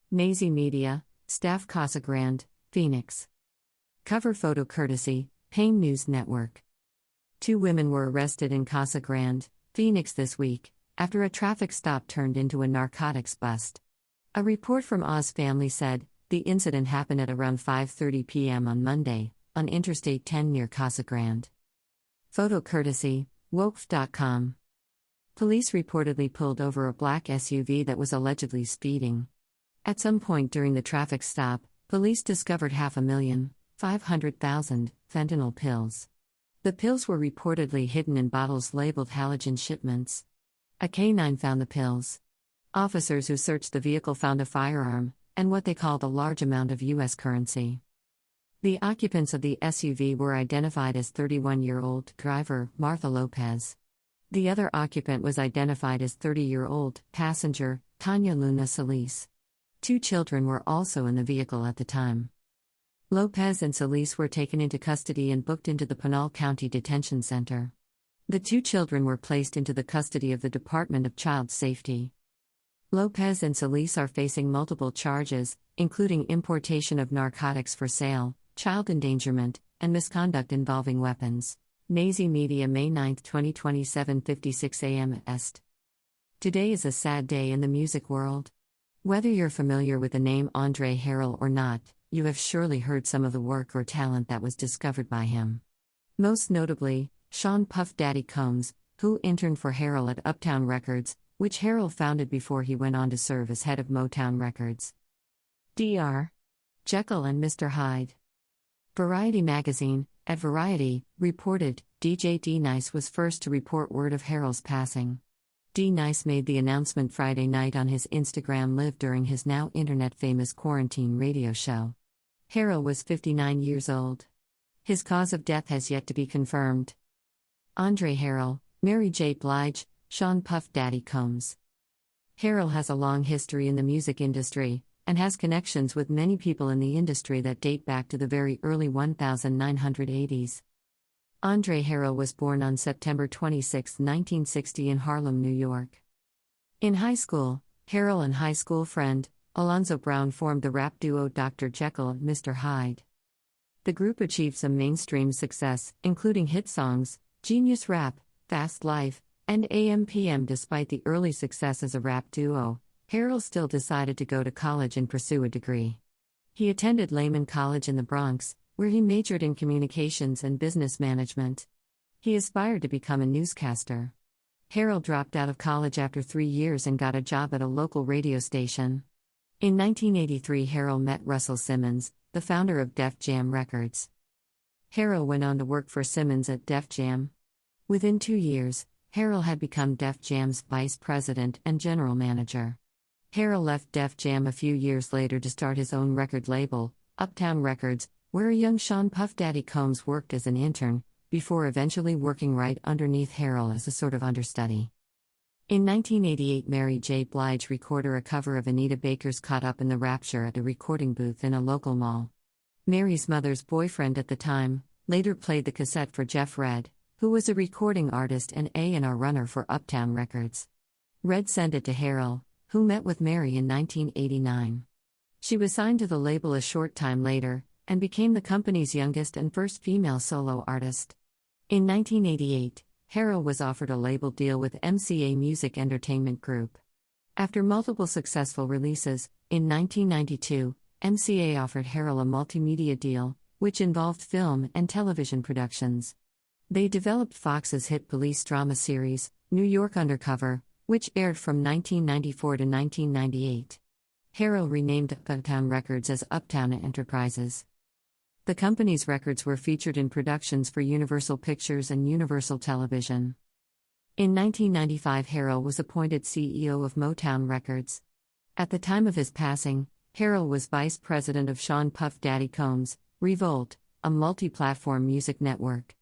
Nazy Media, Staff Casa Grande, Phoenix. Cover photo courtesy, Pain News Network. 2 women were arrested in Casa Grande, Phoenix this week, after a traffic stop turned into a narcotics bust. A report from Oz Family said, the incident happened at around 5:30 p.m. on Monday, on Interstate 10 near Casa Grande. Photo courtesy, Wokf.com. Police reportedly pulled over a black SUV that was allegedly speeding. At some point during the traffic stop, police discovered 500,000 fentanyl pills. The pills were reportedly hidden in bottles labeled halogen shipments. A K-9 found the pills. Officers who searched the vehicle found a firearm, and what they called a large amount of U.S. currency. The occupants of the SUV were identified as 31-year-old driver Martha Lopez. The other occupant was identified as 30-year-old passenger Tanya Luna Solis. 2 children were also in the vehicle at the time. Lopez and Solis were taken into custody and booked into the Pinal County Detention Center. The 2 children were placed into the custody of the Department of Child Safety. Lopez and Solis are facing multiple charges, including importation of narcotics for sale, child endangerment, and misconduct involving weapons. Nazy Media, May 9, 2020, 7:56 a.m. Est. Today is a sad day in the music world. Whether you're familiar with the name Andre Harrell or not, you have surely heard some of the work or talent that was discovered by him. Most notably, Sean Puff Daddy Combs, who interned for Harrell at Uptown Records, which Harrell founded before he went on to serve as head of Motown Records. Dr. Jekyll and Mr. Hyde. Variety magazine, at Variety, reported, DJ D-Nice was first to report word of Harrell's passing. D-Nice made the announcement Friday night on his Instagram Live during his now internet-famous quarantine radio show. Harrell was 59 years old. His cause of death has yet to be confirmed. Andre Harrell, Mary J. Blige, Sean Puff Daddy Combs. Harrell has a long history in the music industry, and has connections with many people in the industry that date back to the very early 1980s. Andre Harrell was born on September 26, 1960 in Harlem, New York. In high school, Harrell and high school friend, Alonzo Brown formed the rap duo Dr. Jekyll and Mr. Hyde. The group achieved some mainstream success, including hit songs, Genius Rap, Fast Life, and AM/PM. Despite the early success as a rap duo, Harrell still decided to go to college and pursue a degree. He attended Lehman College in the Bronx, where he majored in communications and business management. He aspired to become a newscaster. Harrell dropped out of college after 3 years and got a job at a local radio station. In 1983, Harrell met Russell Simmons, the founder of Def Jam Records. Harrell went on to work for Simmons at Def Jam. Within 2 years, Harrell had become Def Jam's vice president and general manager. Harrell left Def Jam a few years later to start his own record label, Uptown Records, where a young Sean Puff Daddy Combs worked as an intern, before eventually working right underneath Harrell as a sort of understudy. In 1988, Mary J. Blige recorded a cover of Anita Baker's Caught Up in the Rapture at a recording booth in a local mall. Mary's mother's boyfriend at the time later played the cassette for Jeff Redd, who was a recording artist and A&R runner for Uptown Records. Redd sent it to Harrell, who met with Mary in 1989. She was signed to the label a short time later, and became the company's youngest and first female solo artist. In 1988, Harrell was offered a label deal with MCA Music Entertainment Group. After multiple successful releases, in 1992, MCA offered Harrell a multimedia deal, which involved film and television productions. They developed Fox's hit police drama series, New York Undercover, which aired from 1994 to 1998. Harrell renamed Uptown Records as Uptown Enterprises. The company's records were featured in productions for Universal Pictures and Universal Television. In 1995, Harrell was appointed CEO of Motown Records. At the time of his passing, Harrell was vice president of Sean Puff Daddy Combs' Revolt, a multi-platform music network.